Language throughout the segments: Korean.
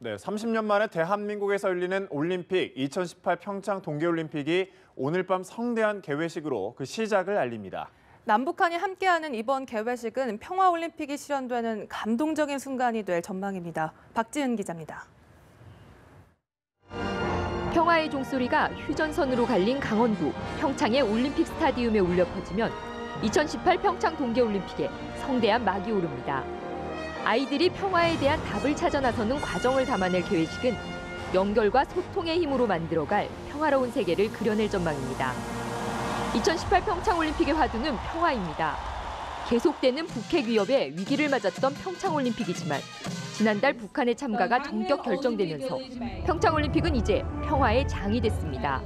네, 30년 만에 대한민국에서 열리는 올림픽 2018 평창 동계올림픽이 오늘 밤 성대한 개회식으로 그 시작을 알립니다. 남북한이 함께하는 이번 개회식은 평화올림픽이 실현되는 감동적인 순간이 될 전망입니다. 박지은 기자입니다. 평화의 종소리가 휴전선으로 갈린 강원도 평창의 올림픽 스타디움에 울려 퍼지면 2018 평창 동계올림픽에 성대한 막이 오릅니다. 아이들이 평화에 대한 답을 찾아 나서는 과정을 담아낼 개회식은 연결과 소통의 힘으로 만들어갈 평화로운 세계를 그려낼 전망입니다. 2018 평창올림픽의 화두는 평화입니다. 계속되는 북핵 위협에 위기를 맞았던 평창올림픽이지만 지난달 북한의 참가가 전격 결정되면서 평창올림픽은 이제 평화의 장이 됐습니다.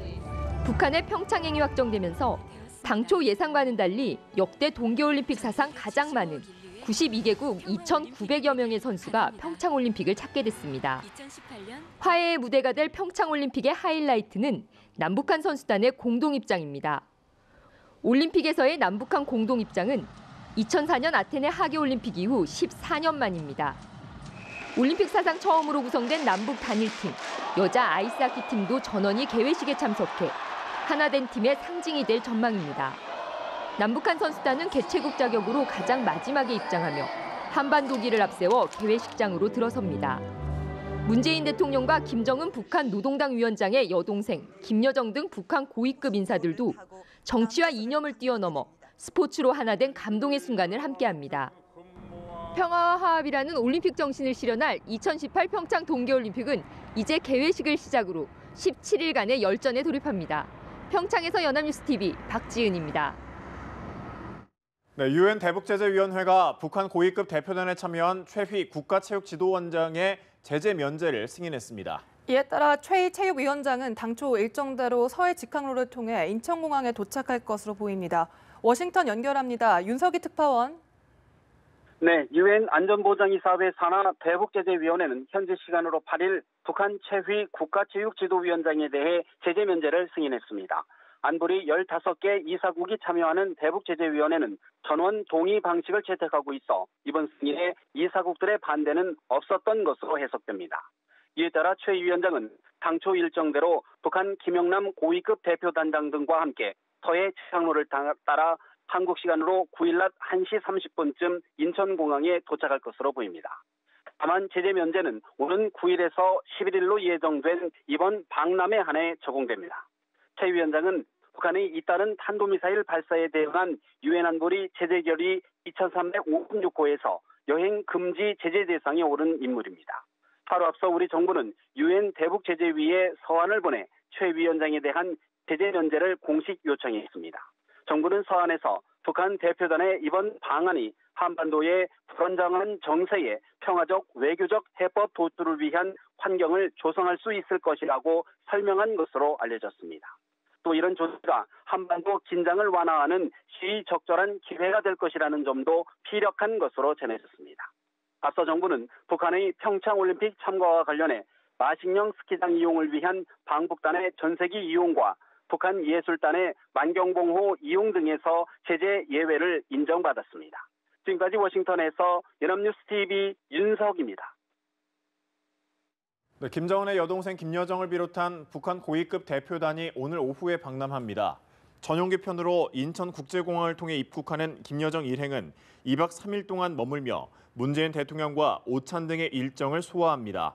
북한의 평창행이 확정되면서 당초 예상과는 달리 역대 동계올림픽 사상 가장 많은 92개국 2,900여 명의 선수가 평창올림픽을 찾게 됐습니다. 화해의 무대가 될 평창올림픽의 하이라이트는 남북한 선수단의 공동입장입니다. 올림픽에서의 남북한 공동입장은 2004년 아테네 하계올림픽 이후 14년 만입니다. 올림픽 사상 처음으로 구성된 남북 단일팀, 여자 아이스하키 팀도 전원이 개회식에 참석해 하나된 팀의 상징이 될 전망입니다. 남북한 선수단은 개최국 자격으로 가장 마지막에 입장하며 한반도기를 앞세워 개회식장으로 들어섭니다. 문재인 대통령과 김정은 북한 노동당 위원장의 여동생 김여정 등 북한 고위급 인사들도 정치와 이념을 뛰어넘어 스포츠로 하나된 감동의 순간을 함께합니다. 평화와 화합이라는 올림픽 정신을 실현할 2018 평창 동계올림픽은 이제 개회식을 시작으로 17일간의 열전에 돌입합니다. 평창에서 연합뉴스TV 박지은입니다. 네, 유엔 대북제재위원회가 북한 고위급 대표단에 참여한 최휘 국가체육지도원장의 제재 면제를 승인했습니다. 이에 따라 최희 체육위원장은 당초 일정대로 서해 직항로를 통해 인천공항에 도착할 것으로 보입니다. 워싱턴 연결합니다. 윤석희 특파원. 네, 유엔 안전보장이사회 산하 대북제재위원회는 현지 시간으로 8일 북한 최휘 국가체육지도위원장에 대해 제재 면제를 승인했습니다. 안보리 15개 이사국이 참여하는 대북제재위원회는 전원 동의 방식을 채택하고 있어 이번 승인에 이사국들의 반대는 없었던 것으로 해석됩니다. 이에 따라 최 위원장은 당초 일정대로 북한 김영남 고위급 대표단장 등과 함께 서해 직항로를 따라 한국 시간으로 9일 낮 1시 30분쯤 인천공항에 도착할 것으로 보입니다. 다만 제재 면제는 오는 9일에서 11일로 예정된 이번 박람회 한해 적용됩니다. 최 위원장은 북한의 잇따른 탄도미사일 발사에 대응한 유엔 안보리 제재 결의 2356호에서 여행 금지 제재 대상에 오른 인물입니다. 바로 앞서 우리 정부는 유엔 대북제재위에 서한을 보내 최 위원장에 대한 제재 면제를 공식 요청했습니다. 정부는 서한에서 북한 대표단의 이번 방안이 한반도의 불안정한 정세에 평화적 외교적 해법 도출을 위한 환경을 조성할 수 있을 것이라고 설명한 것으로 알려졌습니다. 또 이런 조치가 한반도 긴장을 완화하는 시의적절한 기회가 될 것이라는 점도 피력한 것으로 전해졌습니다. 앞서 정부는 북한의 평창올림픽 참가와 관련해 마식령 스키장 이용을 위한 방북단의 전세기 이용과 북한 예술단의 만경봉호 이용 등에서 제재 예외를 인정받았습니다. 지금까지 워싱턴에서 연합뉴스TV 윤석입니다. 네, 김정은의 여동생 김여정을 비롯한 북한 고위급 대표단이 오늘 오후에 방남합니다. 전용기 편으로 인천국제공항을 통해 입국하는 김여정 일행은 2박 3일 동안 머물며 문재인 대통령과 오찬 등의 일정을 소화합니다.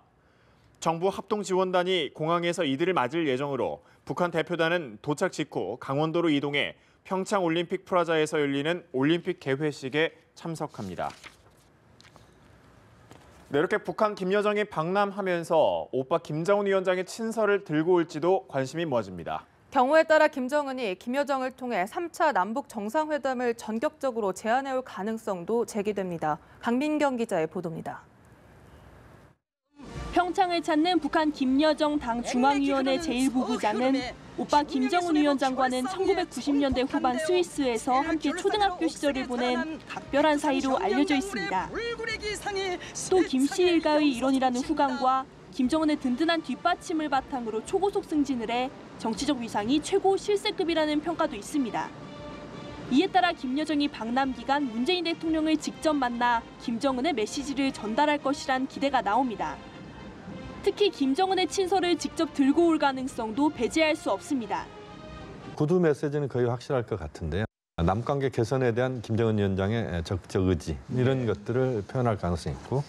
정부 합동지원단이 공항에서 이들을 맞을 예정으로 북한 대표단은 도착 직후 강원도로 이동해 평창올림픽 프라자에서 열리는 올림픽 개회식에 참석합니다. 네, 이렇게 북한 김여정이 방남하면서 오빠 김정은 위원장의 친서를 들고 올지도 관심이 모아집니다. 경우에 따라 김정은이 김여정을 통해 3차 남북 정상회담을 전격적으로 제안해올 가능성도 제기됩니다. 강민경 기자의 보도입니다. 평창을 찾는 북한 김여정 당 중앙위원회 제1부부장은 오빠 김정은 위원장과는 1990년대 후반 스위스에서 함께 초등학교 시절을 보낸 각별한 사이로 알려져 있습니다. 또 김씨 일가의 일원이라는 후광과 김정은의 든든한 뒷받침을 바탕으로 초고속 승진을 해 정치적 위상이 최고 실세급이라는 평가도 있습니다. 이에 따라 김여정이 방남 기간 문재인 대통령을 직접 만나 김정은의 메시지를 전달할 것이란 기대가 나옵니다. 특히 김정은의 친서를 직접 들고 올 가능성도 배제할 수 없습니다. 구두 메시지는 거의 확실할 것 같은데요. 남관계 개선에 대한 김정은 위원장의 적극적 의지 이런 것들을 표현할 가능성이 있고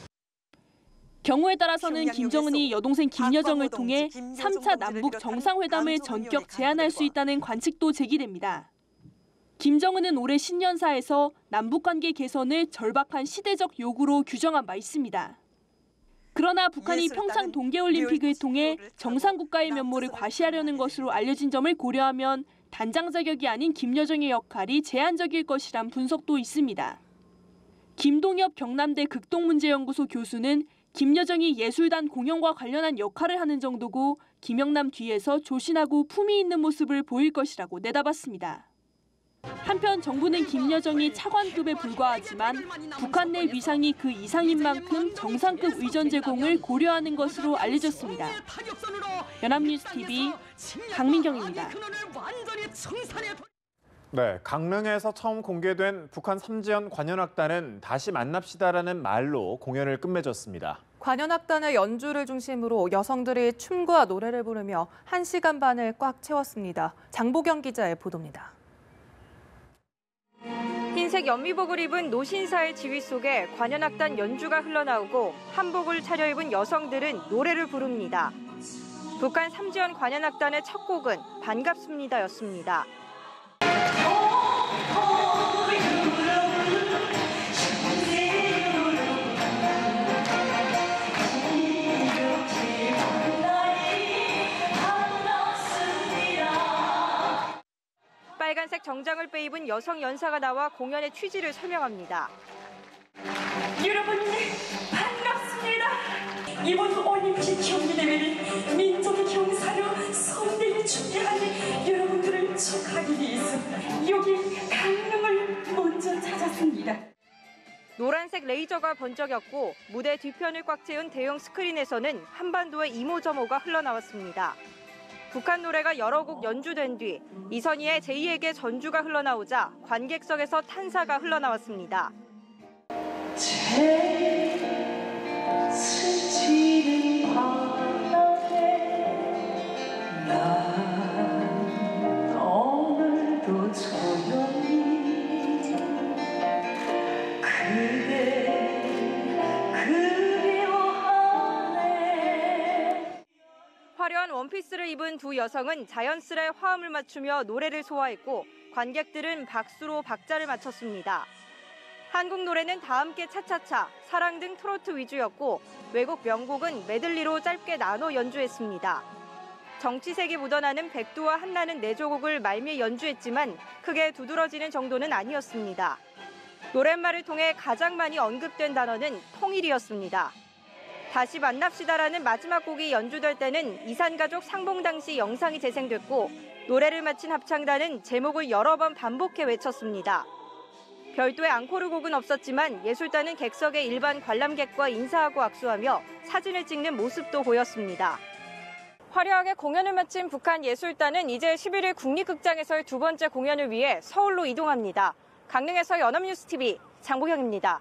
경우에 따라서는 김정은이 여동생 김여정을 통해 3차 남북 정상회담을 전격 제안할 수 있다는 관측도 제기됩니다. 김정은은 올해 신년사에서 남북관계 개선을 절박한 시대적 요구로 규정한 바 있습니다. 그러나 북한이 평창 동계올림픽을 통해 정상국가의 면모를 과시하려는 것으로 알려진 점을 고려하면 단장 자격이 아닌 김여정의 역할이 제한적일 것이란 분석도 있습니다. 김동엽 경남대 극동문제연구소 교수는 김여정이 예술단 공연과 관련한 역할을 하는 정도고 김영남 뒤에서 조신하고 품위 있는 모습을 보일 것이라고 내다봤습니다. 한편 정부는 김여정이 차관급에 불과하지만 북한 내 위상이 그 이상인 만큼 정상급 의전 제공을 고려하는 것으로 알려졌습니다. 연합뉴스 TV 강민경입니다. 네, 강릉에서 처음 공개된 북한 삼지연 관현악단은 다시 만납시다라는 말로 공연을 끝맺었습니다. 관현악단의 연주를 중심으로 여성들이 춤과 노래를 부르며 1시간 반을 꽉 채웠습니다. 장보경 기자의 보도입니다. 흰색 연미복을 입은 노신사의 지휘 속에 관현악단 연주가 흘러나오고 한복을 차려입은 여성들은 노래를 부릅니다. 북한 삼지연 관현악단의 첫 곡은 반갑습니다였습니다. 빨간색 정장을 빼입은 여성 연사가 나와 공연의 취지를 설명합니다. 여러분 반갑습니다. 이번 올림픽 경기대회를 민족의 경사로 성대히 준비하는 여러분들을 축하하기 위해서 여기 강릉을 먼저 찾았습니다. 노란색 레이저가 번쩍였고 무대 뒤편을 꽉 채운 대형 스크린에서는 한반도의 이모저모가 흘러나왔습니다. 북한 노래가 여러 곡 연주된 뒤 이선희의 제2에게 전주가 흘러나오자 관객석에서 탄사가 흘러나왔습니다. 스치는 바람에 난 오늘도 조용히 그대 그리워하네. 화려한 원피스를 입은 두 여성은 자연스레 화음을 맞추며 노래를 소화했고 관객들은 박수로 박자를 맞췄습니다. 한국 노래는 다함께 차차차, 사랑 등 트로트 위주였고 외국 명곡은 메들리로 짧게 나눠 연주했습니다. 정치색이 묻어나는 백두와 한나는 네 조곡을 말미에 연주했지만 크게 두드러지는 정도는 아니었습니다. 노랫말을 통해 가장 많이 언급된 단어는 통일이었습니다. 다시 만납시다라는 마지막 곡이 연주될 때는 이산가족 상봉 당시 영상이 재생됐고 노래를 마친 합창단은 제목을 여러 번 반복해 외쳤습니다. 별도의 앙코르 곡은 없었지만 예술단은 객석의 일반 관람객과 인사하고 악수하며 사진을 찍는 모습도 보였습니다. 화려하게 공연을 마친 북한 예술단은 이제 11일 국립극장에서의 두 번째 공연을 위해 서울로 이동합니다. 강릉에서 연합뉴스 TV 장보경입니다.